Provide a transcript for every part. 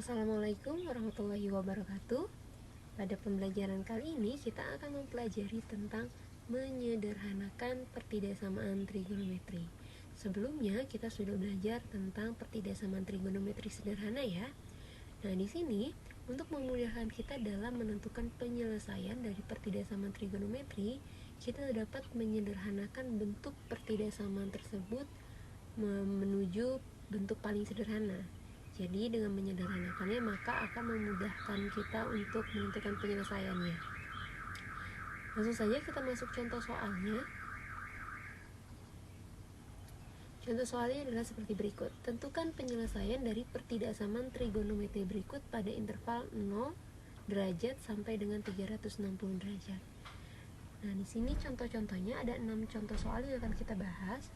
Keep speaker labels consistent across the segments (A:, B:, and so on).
A: Assalamualaikum warahmatullahi wabarakatuh. Pada pembelajaran kali ini kita akan mempelajari tentang menyederhanakan pertidasamaan trigonometri. Sebelumnya kita sudah belajar tentang pertidasamaan trigonometri sederhana ya. Nah, di sini untuk memudahkan kita dalam menentukan penyelesaian dari pertidasamaan trigonometri, kita dapat menyederhanakan bentuk pertidasamaan tersebut menuju bentuk paling sederhana. Jadi dengan menyederhanakannya maka akan memudahkan kita untuk menentukan penyelesaiannya. Langsung saja kita masuk contoh soalnya. Contoh soalnya adalah seperti berikut. Tentukan penyelesaian dari pertidasamaan trigonometri berikut pada interval 0 derajat sampai dengan 360 derajat. Nah, di sini contoh-contohnya ada 6 contoh soal yang akan kita bahas.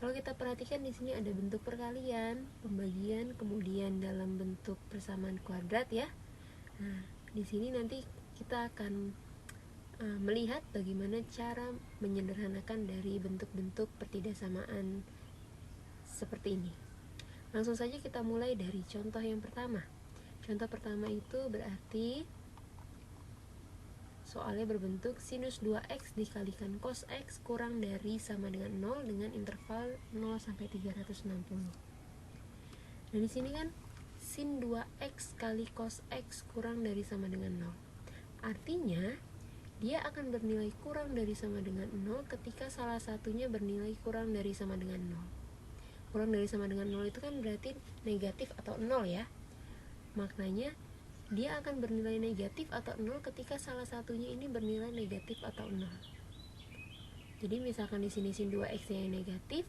A: Kalau kita perhatikan di sini ada bentuk perkalian, pembagian, kemudian dalam bentuk persamaan kuadrat ya. Nah, di sini nanti kita akan melihat bagaimana cara menyederhanakan dari bentuk-bentuk pertidasamaan seperti ini. Langsung saja kita mulai dari contoh yang pertama. Contoh pertama itu berarti soalnya berbentuk sinus 2x dikalikan cos x kurang dari sama dengan 0 dengan interval 0 sampai 360. Dan di sini kan sin 2x kali cos x kurang dari sama dengan 0. Artinya dia akan bernilai kurang dari sama dengan 0 ketika salah satunya bernilai kurang dari sama dengan 0. Kurang dari sama dengan 0 itu kan berarti negatif atau 0 ya. Maknanya dia akan bernilai negatif atau 0 ketika salah satunya ini bernilai negatif atau 0. Jadi misalkan di sini sin 2x yang negatif,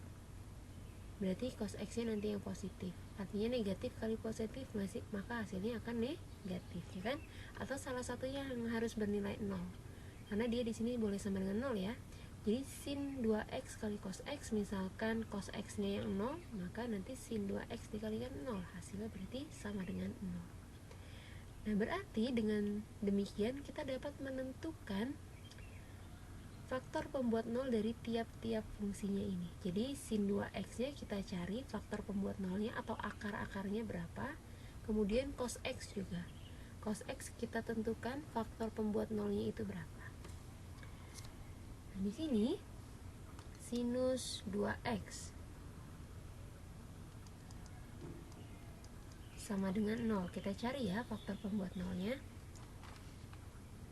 A: berarti cos x-nya nanti yang positif. Artinya negatif kali positif maka hasilnya akan negatif, ya kan? Atau salah satunya yang harus bernilai 0. Karena dia di sini boleh sama dengan 0 ya. Jadi sin 2x kali cos x, misalkan cos x-nya yang 0, maka nanti sin 2x dikalikan 0, hasilnya berarti sama dengan 0. Nah, berarti dengan demikian kita dapat menentukan faktor pembuat 0 dari tiap-tiap fungsinya ini. Jadi sin 2x-nya kita cari faktor pembuat 0-nya atau akar-akarnya berapa. Kemudian cos x juga. Cos x kita tentukan faktor pembuat 0-nya itu berapa. Nah, di sini sinus 2x sama dengan 0. Kita cari ya faktor pembuat 0-nya.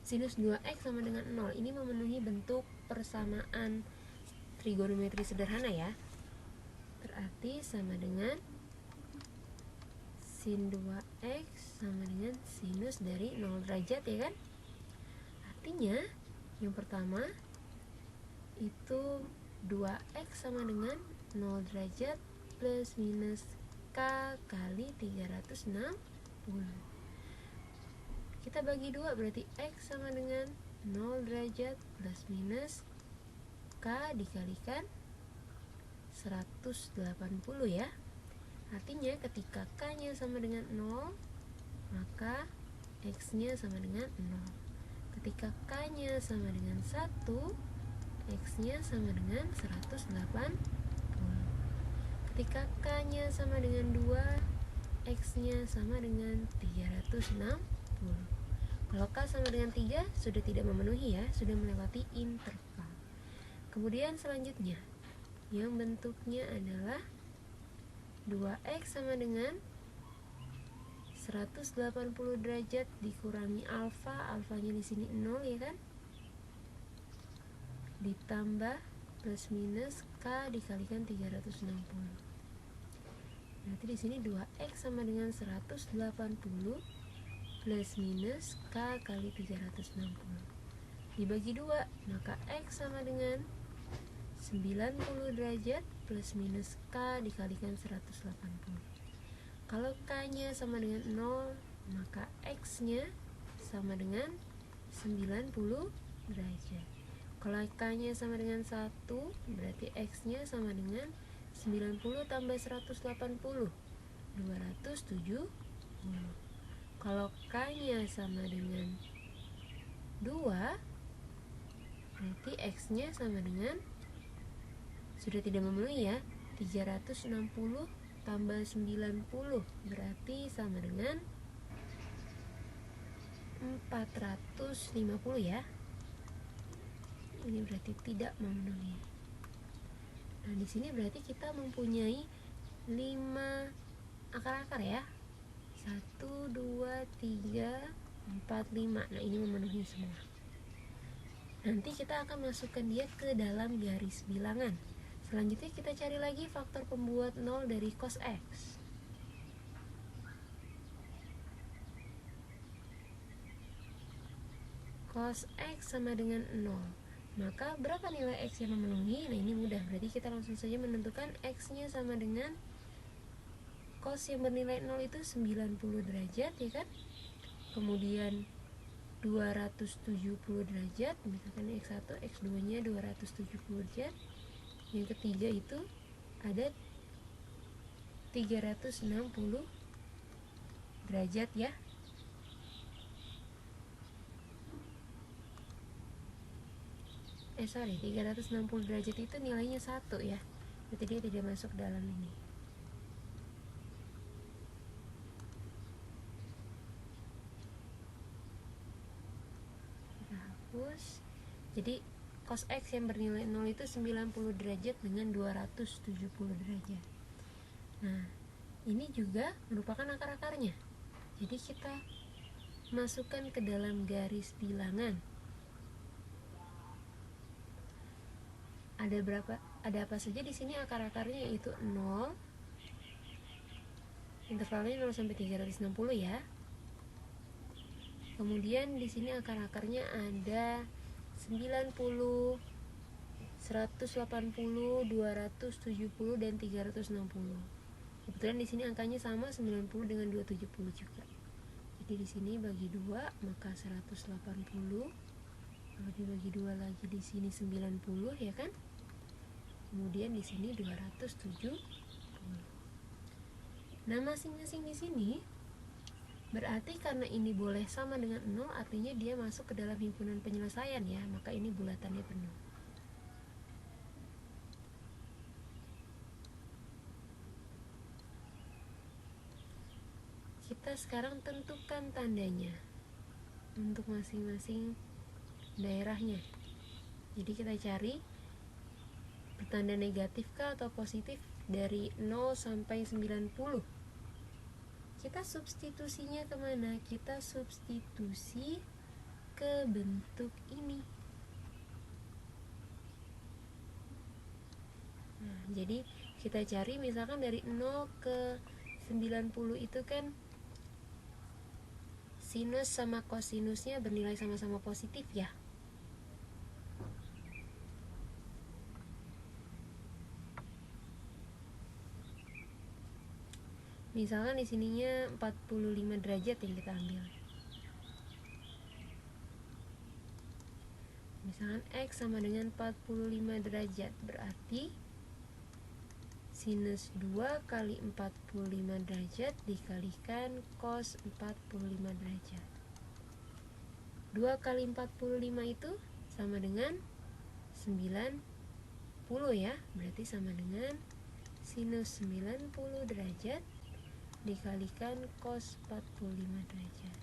A: Sinus 2x sama dengan 0. Ini memenuhi bentuk persamaan trigonometri sederhana ya. Berarti sama dengan sin 2x sama dengan sinus dari 0 derajat ya kan. Artinya yang pertama itu 2x sama dengan 0 derajat plus minus K kali 360. Kita bagi 2 berarti X sama dengan 0 derajat plus minus K dikalikan 180 ya. Artinya ketika K-nya sama dengan 0, maka X-nya sama dengan 0. Ketika K-nya sama dengan 1, X-nya sama dengan 180. Ketika K-nya sama dengan 2, X-nya sama dengan 360. Kalau K sama dengan 3 sudah tidak memenuhi ya, sudah melewati interval. Kemudian selanjutnya yang bentuknya adalah 2x sama dengan 180 derajat dikurangi alfa, alfanya di sini 0 ya kan? Ditambah plus minus K dikalikan 360. Berarti di sini 2x sama dengan 180 plus minus K kali 360. Dibagi 2, maka X sama dengan 90 derajat plus minus K dikalikan 180. Kalau K-nya sama dengan 0, maka X-nya sama dengan 90 derajat. Kalau K-nya sama dengan 1, berarti X-nya sama dengan 90 tambah 180, 270. Kalau K-nya sama dengan 2, berarti X-nya sama dengan, sudah tidak memenuhi ya, 360 tambah 90 berarti sama dengan 450 ya. Ini berarti tidak memenuhi. Nah, di sini berarti kita mempunyai 5 akar-akar ya. 1, 2, 3, 4, 5. Nah, ini memenuhi semua. Nanti kita akan masukkan dia ke dalam garis bilangan. Selanjutnya kita cari lagi faktor pembuat 0 dari cos X. Cos X sama dengan 0. Maka berapa nilai X yang memenuhi? Nah, ini mudah. Berarti kita langsung saja menentukan X-nya sama dengan cos yang bernilai 0 itu 90 derajat ya kan. Kemudian 270 derajat, misalkan X1, X2 nya 270 derajat. Yang ketiga itu ada 360 derajat ya. Sorry, 360 derajat itu nilainya 1 ya. Berarti dia tidak masuk dalam ini. Jadi cos X yang bernilai 0 itu 90 derajat dengan 270 derajat. Nah, ini juga merupakan akar-akarnya. Jadi kita masukkan ke dalam garis bilangan. Ada apa saja di sini akar-akarnya, yaitu 0, intervalnya 0 sampai 360 ya. Kemudian di sini akar-akarnya ada 90, 180, 270 dan 360. Kebetulan di sini angkanya sama, 90 dengan 270 juga. Jadi di sini bagi 2 maka 180. Kalau dibagi 2 lagi di sini 90 ya kan? Kemudian di sini 270. Nah, masing-masing di sini berarti karena ini boleh sama dengan 0, artinya dia masuk ke dalam himpunan penyelesaian ya, maka ini bulatannya penuh. Kita sekarang tentukan tandanya untuk masing-masing daerahnya. Jadi kita cari bertanda negatif kah atau positif dari 0 sampai 90. Kita substitusinya kemana? Kita substitusi ke bentuk ini. Nah, jadi kita cari misalkan dari 0 ke 90 itu kan sinus sama kosinusnya bernilai sama-sama positif ya. Misalkan di sininya 45 derajat yang kita ambil. Misalkan X sama dengan 45 derajat, berarti sinus 2 kali 45 derajat dikalikan cos 45 derajat. 2 kali 45 itu sama dengan 90 ya, berarti sama dengan sinus 90 derajat dikalikan cos 45 derajat.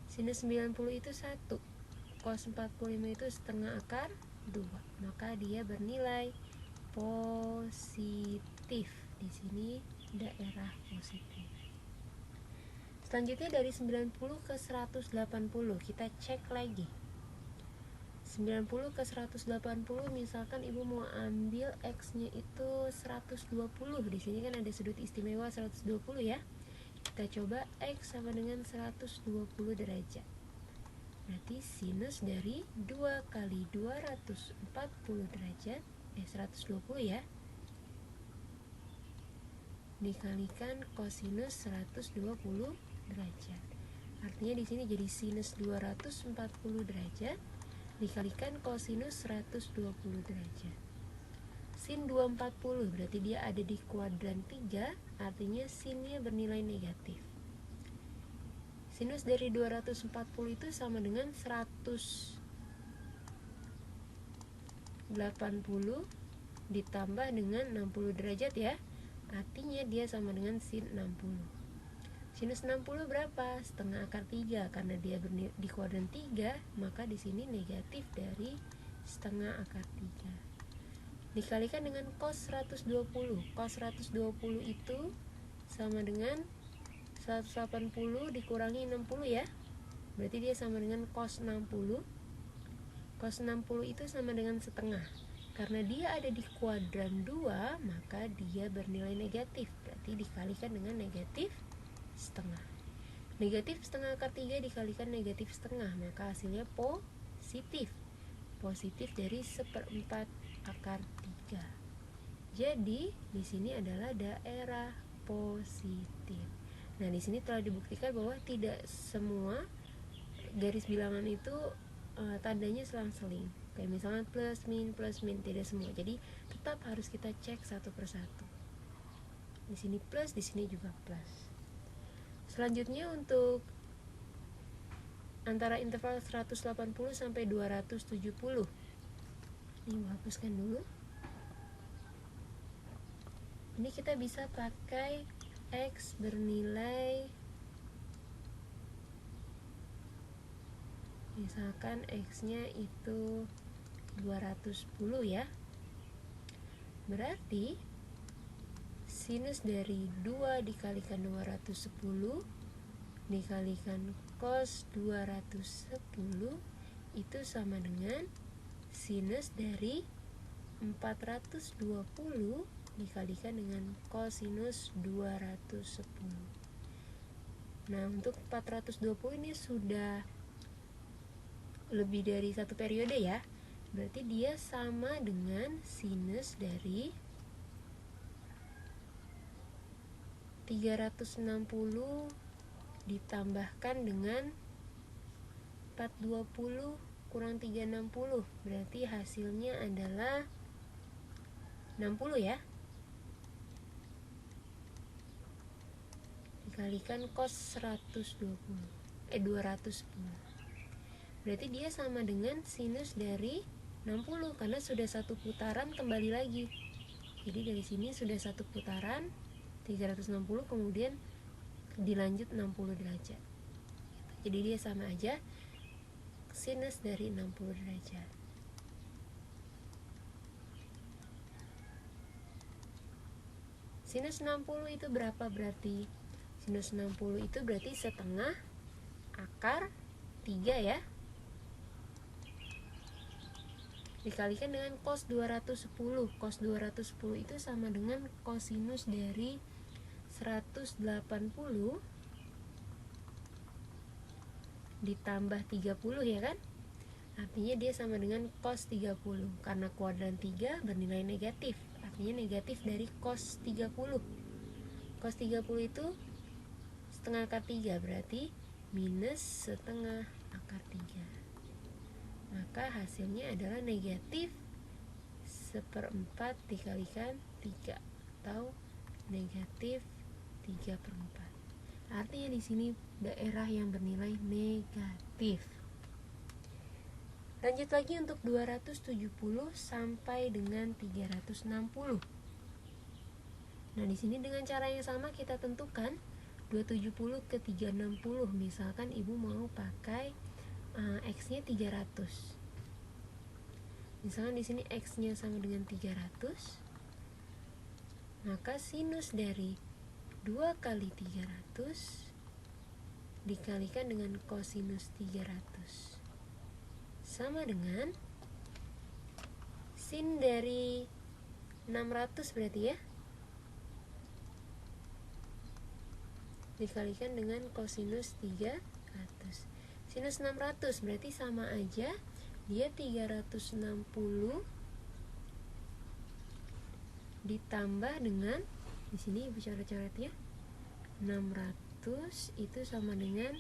A: Sinus 90 itu 1, cos 45 itu setengah akar 2, maka dia bernilai positif. Di sini daerah positif. Selanjutnya dari 90 ke 180 kita cek lagi. 90 ke 180, misalkan ibu mau ambil X-nya itu 120. Di sini kan ada sudut istimewa 120 ya. Kita coba X sama dengan 120 derajat. Berarti sinus dari 2 kali 240 derajat 120 ya, dikalikan kosinus 120 derajat. Artinya di sini jadi sinus 240 derajat dikalikan kosinus 120 derajat. Sin 240 berarti dia ada di kuadran 3, artinya sinnya bernilai negatif. Sinus dari 240 itu sama dengan 180 ditambah dengan 60 derajat ya. Artinya dia sama dengan sin 60. Sinus 60 berapa? Setengah akar 3. Karena dia di kuadran 3, maka di sini negatif dari setengah akar 3. Dikalikan dengan cos 120. Cos 120 itu sama dengan 180 dikurangi 60 ya. Berarti dia sama dengan cos 60. Cos 60 itu sama dengan setengah. Karena dia ada di kuadran 2, maka dia bernilai negatif. Berarti dikalikan dengan negatif setengah. Negatif setengah akar 3 dikalikan negatif setengah, maka hasilnya positif. Positif dari 1/4 akar 3. Jadi di sini adalah daerah positif. Nah, di sini telah dibuktikan bahwa tidak semua garis bilangan itu tandanya selang-seling. Kayak misalnya plus min, tidak semua. Jadi tetap harus kita cek satu persatu. Di sini plus, di sini juga plus. Selanjutnya untuk antara interval 180 sampai 270. Ini hapuskan dulu. Ini kita bisa pakai X bernilai, misalkan X-nya itu 210 ya. Berarti sinus dari 2 dikalikan 210 dikalikan cos 210 itu sama dengan sinus dari 420 dikalikan dengan kosinus 210. Nah, untuk 420 ini sudah lebih dari satu periode ya. Berarti dia sama dengan sinus dari 360 ditambahkan dengan 420 kurang 360. Berarti hasilnya adalah 60 ya. Dikalikan cos 210. Berarti dia sama dengan sinus dari 60 karena sudah satu putaran kembali lagi. Jadi dari sini sudah satu putaran 360 kemudian dilanjut 60 derajat. Jadi dia sama aja sinus dari 60 derajat. Sinus 60 itu berapa berarti? Sinus 60 itu berarti setengah akar 3 ya. Dikalikan dengan cos 210. Cos 210 itu sama dengan kosinus dari 180 ditambah 30 ya kan? Artinya dia sama dengan cos 30. Karena kuadran 3 bernilai negatif. Artinya negatif dari cos 30. Cos 30 itu setengah akar 3, berarti minus setengah akar 3. Maka hasilnya adalah negatif 1/4 dikalikan 3 atau negatif 3/4. Artinya di sini daerah yang bernilai negatif. Lanjut lagi untuk 270 sampai dengan 360. Nah, di sini dengan cara yang sama kita tentukan 270 ke 360. Misalkan ibu mau pakai X-nya 300. Misalkan di sini X-nya sama dengan 300. Maka sinus dari 2 kali 300 dikalikan dengan kosinus 300 sama dengan sin dari 600 berarti ya, dikalikan dengan kosinus 300. Sinus 600 berarti sama aja dia 360 ditambah dengan, di sini ibu coret-coret ya, 600 itu sama dengan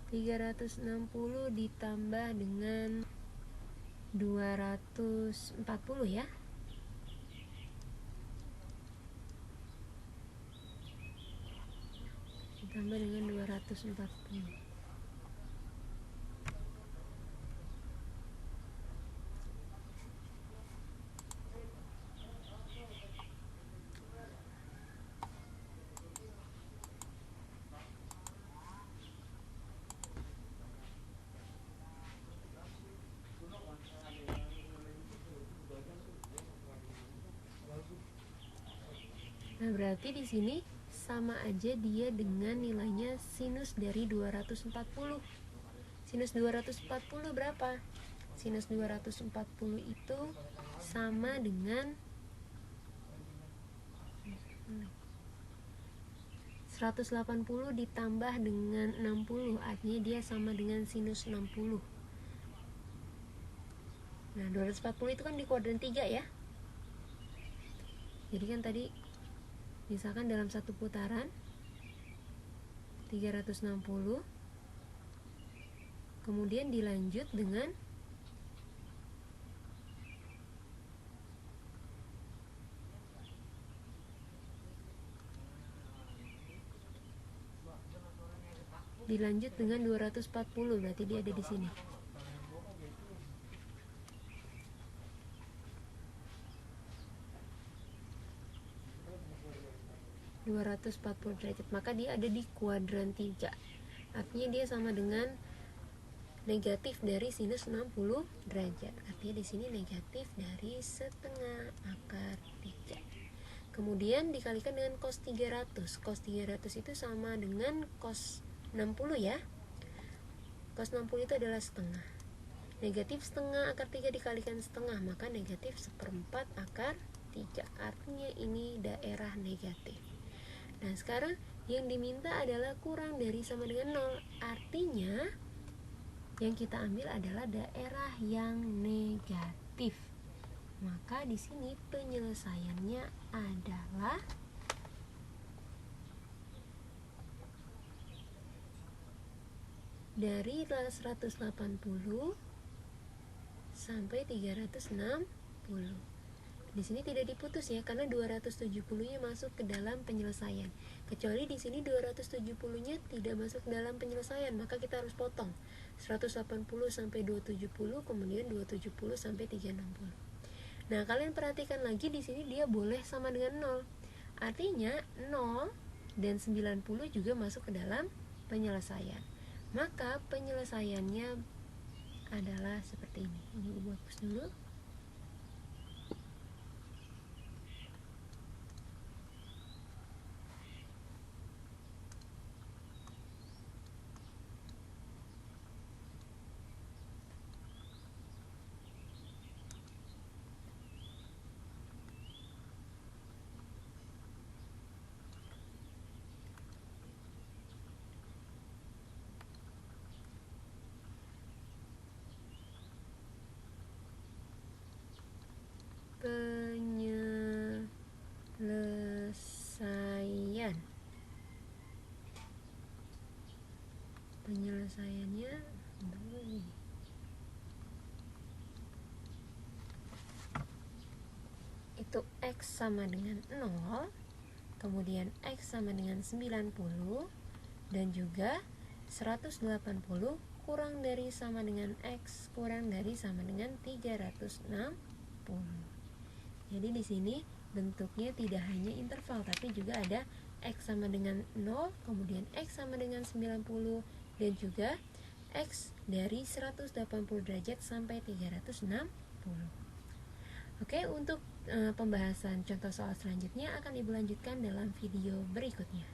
A: 360 ditambah dengan 240 ya. Ditambah dengan 240. Nah, berarti di sini sama aja dia dengan nilainya sinus dari 240. Sinus 240 berapa? Sinus 240 itu sama dengan 180 ditambah dengan 60, artinya dia sama dengan sinus 60. Nah, 240 itu kan di kuadran 3 ya. Jadi kan tadi misalkan dalam satu putaran 360, kemudian dilanjut dengan dilanjut dengan 240, berarti dia ada di sini. derajat, maka dia ada di kuadran 3. Artinya dia sama dengan negatif dari sinus 60 derajat. Artinya di sini negatif dari setengah akar 3. Kemudian dikalikan dengan cos 300. Cos 300 itu sama dengan cos 60 ya. Cos 60 itu adalah setengah. Negatif setengah akar 3 dikalikan setengah, maka negatif 1/4 akar 3. Artinya ini daerah negatif. Nah, sekarang yang diminta adalah kurang dari sama dengan 0. Artinya yang kita ambil adalah daerah yang negatif. Maka di sini penyelesaiannya adalah dari 180 sampai 360. Di sini tidak diputus ya, karena 270-nya masuk ke dalam penyelesaian. Kecuali di sini 270-nya tidak masuk ke dalam penyelesaian, maka kita harus potong 180 sampai 270, kemudian 270 sampai 360. Nah, kalian perhatikan lagi di sini dia boleh sama dengan 0. Artinya 0 dan 90 juga masuk ke dalam penyelesaian. Maka penyelesaiannya adalah seperti ini. Ini Ibu hapus dulu. Penyelesaiannya itu X sama dengan 0, kemudian X sama dengan 90, dan juga 180 kurang dari sama dengan X kurang dari sama dengan 360. Jadi di sini bentuknya tidak hanya interval, tapi juga ada X sama dengan 0, kemudian X sama dengan 90, dan juga X dari 180 derajat sampai 360. Oke, untuk pembahasan contoh soal selanjutnya akan Ibu lanjutkan dalam video berikutnya.